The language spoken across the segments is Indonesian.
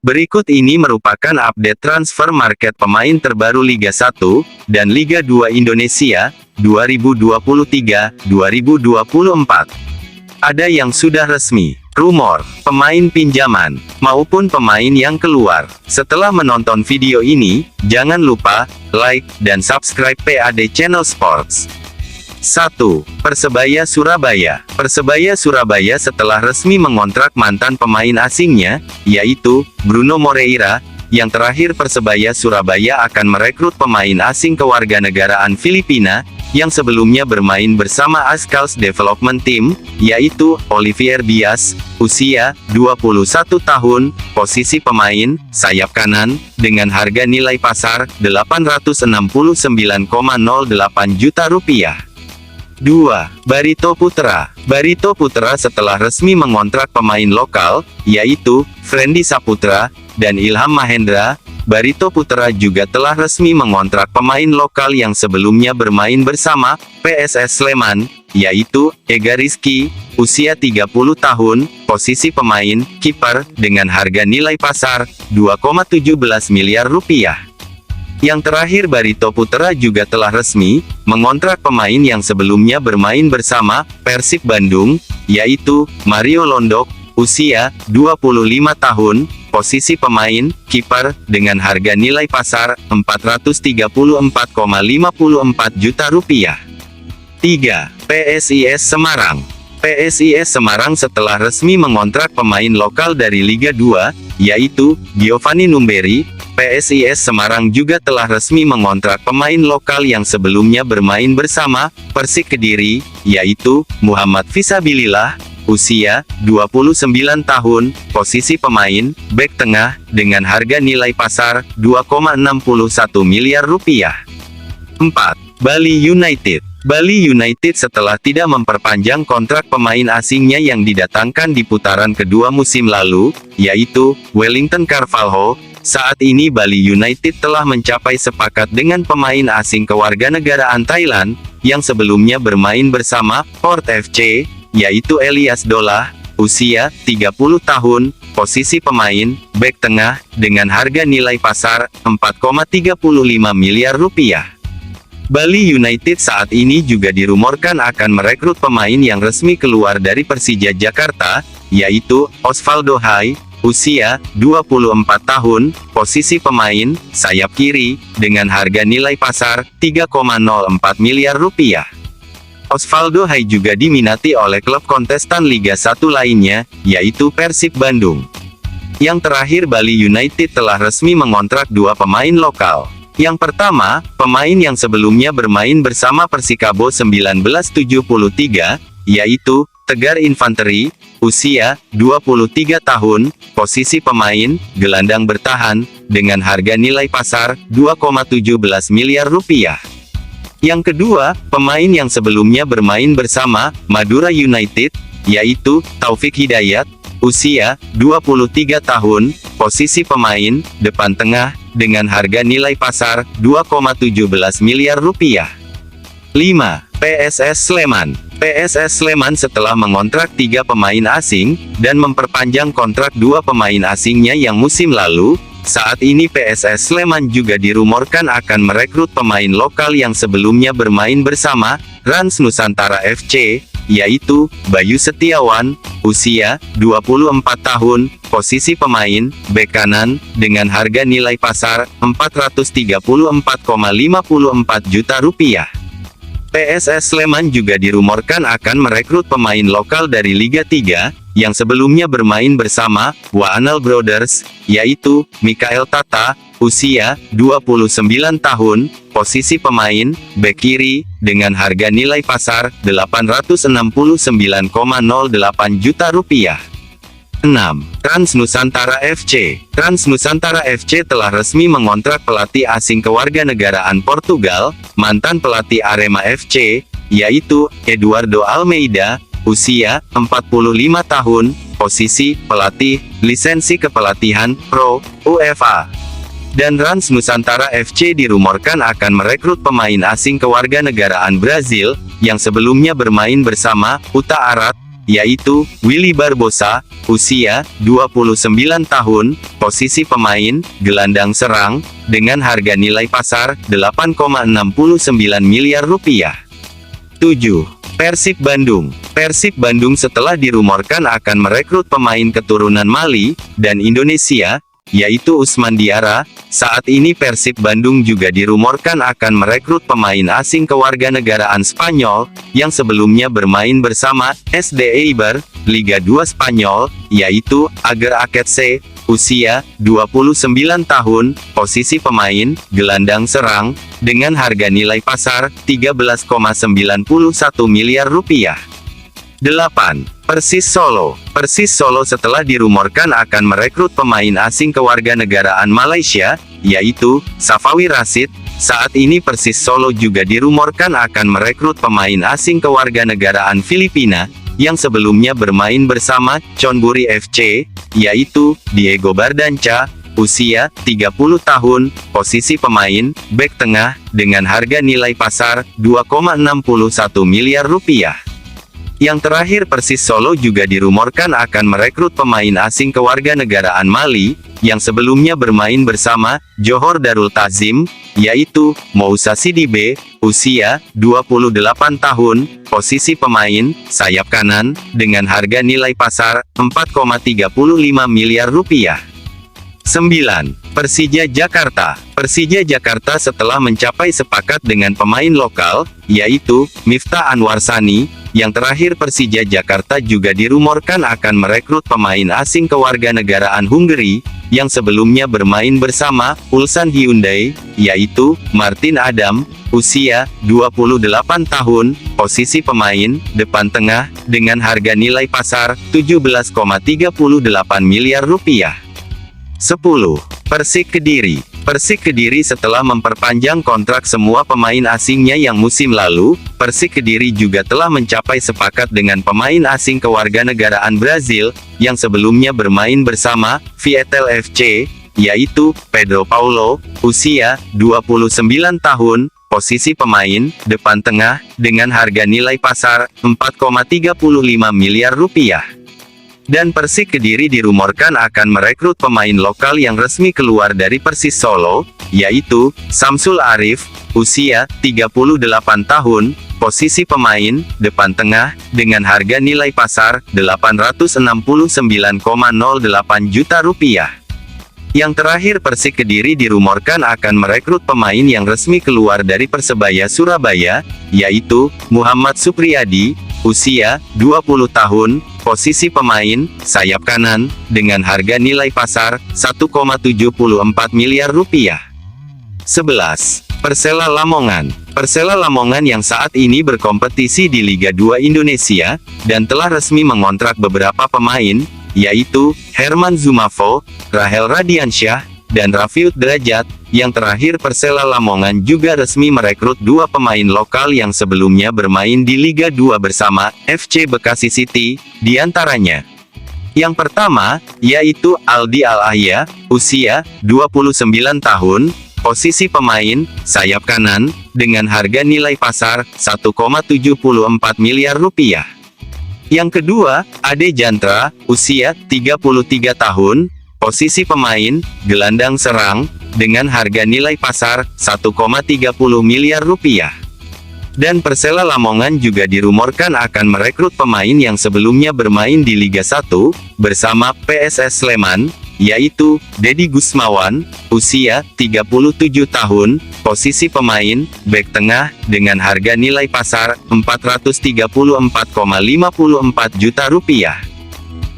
Berikut ini merupakan update transfer market pemain terbaru Liga 1 dan Liga 2 Indonesia 2023-2024. Ada yang sudah resmi, rumor, pemain pinjaman, maupun pemain yang keluar. Setelah menonton video ini, jangan lupa like dan subscribe PAD Channel Sports. 1. Persebaya Surabaya. Persebaya Surabaya setelah resmi mengontrak mantan pemain asingnya, yaitu Bruno Moreira. Yang terakhir, Persebaya Surabaya akan merekrut pemain asing kewarganegaraan Filipina, yang sebelumnya bermain bersama Ascals Development Team, yaitu Olivier Bias, usia 21 tahun, posisi pemain sayap kanan, dengan harga nilai pasar Rp869,08 juta. 2. Barito Putra. Barito Putra setelah resmi mengontrak pemain lokal, yaitu Friendy Saputra dan Ilham Mahendra, Barito Putra juga telah resmi mengontrak pemain lokal yang sebelumnya bermain bersama PSS Sleman, yaitu Ega Rizky, usia 30 tahun, posisi pemain kiper, dengan harga nilai pasar Rp2,17 miliar. Yang terakhir, Barito Putra juga telah resmi mengontrak pemain yang sebelumnya bermain bersama Persib Bandung, yaitu Mario Londok, usia 25 tahun, posisi pemain kiper, dengan harga nilai pasar Rp434,54 juta. 3. PSIS Semarang. PSIS Semarang setelah resmi mengontrak pemain lokal dari Liga 2, yaitu Giovanni Numberi, PSIS Semarang juga telah resmi mengontrak pemain lokal yang sebelumnya bermain bersama Persik Kediri, yaitu Muhammad Fisabilillah, usia 29 tahun, posisi pemain bek tengah, dengan harga nilai pasar Rp2,61 miliar. 4. Bali United. Bali United setelah tidak memperpanjang kontrak pemain asingnya yang didatangkan di putaran kedua musim lalu, yaitu Wellington Carvalho, saat ini Bali United telah mencapai sepakat dengan pemain asing kewarganegaraan Thailand, yang sebelumnya bermain bersama Port FC, yaitu Elias Dolah, usia 30 tahun, posisi pemain bek tengah, dengan harga nilai pasar Rp4,35 miliar. Bali United saat ini juga dirumorkan akan merekrut pemain yang resmi keluar dari Persija Jakarta, yaitu Osvaldo Hai, usia 24 tahun, posisi pemain sayap kiri, dengan harga nilai pasar Rp3,04 miliar. Osvaldo Hai juga diminati oleh klub kontestan Liga 1 lainnya, yaitu Persib Bandung. Yang terakhir, Bali United telah resmi mengontrak dua pemain lokal. Yang pertama, pemain yang sebelumnya bermain bersama Persikabo 1973, yaitu Tegar Infanteri, usia 23 tahun, posisi pemain gelandang bertahan, dengan harga nilai pasar Rp2,17 miliar. Yang kedua, pemain yang sebelumnya bermain bersama Madura United, yaitu Taufik Hidayat, usia 23 tahun, posisi pemain depan tengah, dengan harga nilai pasar Rp2,17 miliar. 5. PSS Sleman. PSS Sleman setelah mengontrak 3 pemain asing, dan memperpanjang kontrak 2 pemain asingnya yang musim lalu, saat ini PSS Sleman juga dirumorkan akan merekrut pemain lokal yang sebelumnya bermain bersama Rans Nusantara FC, yaitu Bayu Setiawan, usia 24 tahun, posisi pemain bek kanan, dengan harga nilai pasar Rp434,54 juta. PSS Sleman juga dirumorkan akan merekrut pemain lokal dari Liga 3, yang sebelumnya bermain bersama Waanal Brothers, yaitu Mikael Tata, usia 29 tahun, posisi pemain bek kiri, dengan harga nilai pasar Rp869,08 juta. 6. Rans Nusantara FC. Rans Nusantara FC telah resmi mengontrak pelatih asing kewarganegaraan Portugal, mantan pelatih Arema FC, yaitu Eduardo Almeida, usia 45 tahun, posisi pelatih, lisensi kepelatihan Pro UEFA. Dan Rans Nusantara FC dirumorkan akan merekrut pemain asing kewarganegaraan Brazil, yang sebelumnya bermain bersama Uta Arat, yaitu Willy Barbosa, usia 29 tahun, posisi pemain gelandang serang, dengan harga nilai pasar 8,69 miliar rupiah. 7. Persib Bandung. Persib Bandung setelah dirumorkan akan merekrut pemain keturunan Mali dan Indonesia, yaitu Ousmane Diarra. Saat ini Persib Bandung juga dirumorkan akan merekrut pemain asing kewarganegaraan Spanyol, yang sebelumnya bermain bersama SD Eibar, Liga 2 Spanyol, yaitu Ager Aketse, usia 29 tahun, posisi pemain gelandang serang, dengan harga nilai pasar 13,91 miliar rupiah. 8. Persis Solo. Persis Solo setelah dirumorkan akan merekrut pemain asing kewarganegaraan Malaysia, yaitu Safawi Rashid. Saat ini Persis Solo juga dirumorkan akan merekrut pemain asing kewarganegaraan Filipina, yang sebelumnya bermain bersama Chonburi FC, yaitu Diego Bardanca, usia 30 tahun, posisi pemain bek tengah, dengan harga nilai pasar 2,61 miliar rupiah. Yang terakhir Persis Solo juga dirumorkan akan merekrut pemain asing kewarganegaraan Mali, yang sebelumnya bermain bersama Johor Darul Ta'zim, yaitu Moussa Sidibe, usia 28 tahun, posisi pemain sayap kanan, dengan harga nilai pasar 4,35 miliar rupiah. 9. Persija Jakarta. Persija Jakarta setelah mencapai sepakat dengan pemain lokal, yaitu Miftah Anwar Sani. Yang terakhir Persija Jakarta juga dirumorkan akan merekrut pemain asing kewarganegaraan Hungary, yang sebelumnya bermain bersama Ulsan Hyundai, yaitu Martin Adam, usia 28 tahun, posisi pemain depan tengah, dengan harga nilai pasar 17,38 miliar rupiah. 10. Persik Kediri. Persik Kediri setelah memperpanjang kontrak semua pemain asingnya yang musim lalu, Persik Kediri juga telah mencapai sepakat dengan pemain asing kewarganegaraan Brazil, yang sebelumnya bermain bersama Vietel FC, yaitu Pedro Paulo, usia 29 tahun, posisi pemain depan tengah, dengan harga nilai pasar 4,35 miliar rupiah. Dan Persik Kediri dirumorkan akan merekrut pemain lokal yang resmi keluar dari Persis Solo, yaitu Samsul Arif, usia 38 tahun, posisi pemain depan tengah, dengan harga nilai pasar 869,08 juta rupiah. Yang terakhir Persik Kediri dirumorkan akan merekrut pemain yang resmi keluar dari Persebaya Surabaya, yaitu Muhammad Supriyadi, usia 20 tahun, posisi pemain sayap kanan, dengan harga nilai pasar 1,74 miliar rupiah. 11. Persela Lamongan. Persela Lamongan yang saat ini berkompetisi di Liga 2 Indonesia, dan telah resmi mengontrak beberapa pemain, yaitu Herman Zumafo, Rahel Radiansyah, dan Rafiud Derajat. Yang terakhir Persela Lamongan juga resmi merekrut dua pemain lokal yang sebelumnya bermain di Liga 2 bersama FC Bekasi City, diantaranya. Yang pertama, yaitu Aldi Al-Ahya, usia 29 tahun, posisi pemain sayap kanan, dengan harga nilai pasar 1,74 miliar rupiah. Yang kedua, Ade Jantra, usia 33 tahun, posisi pemain gelandang serang, dengan harga nilai pasar 1,30 miliar rupiah. Dan Persela Lamongan juga dirumorkan akan merekrut pemain yang sebelumnya bermain di Liga 1 bersama PSS Sleman, yaitu Dedi Gusmawan, usia 37 tahun, posisi pemain bek tengah, dengan harga nilai pasar 434,54 juta rupiah.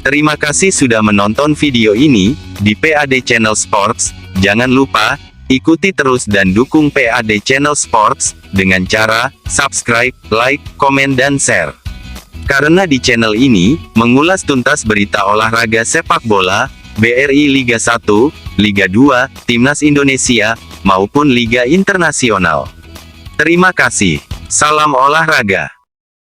Terima kasih sudah menonton video ini di PAD Channel Sports. Jangan lupa ikuti terus dan dukung PAD Channel Sports dengan cara subscribe, like, komen dan share. Karena di channel ini mengulas tuntas berita olahraga sepak bola, BRI Liga 1, Liga 2, Timnas Indonesia, maupun Liga Internasional. Terima kasih. Salam olahraga.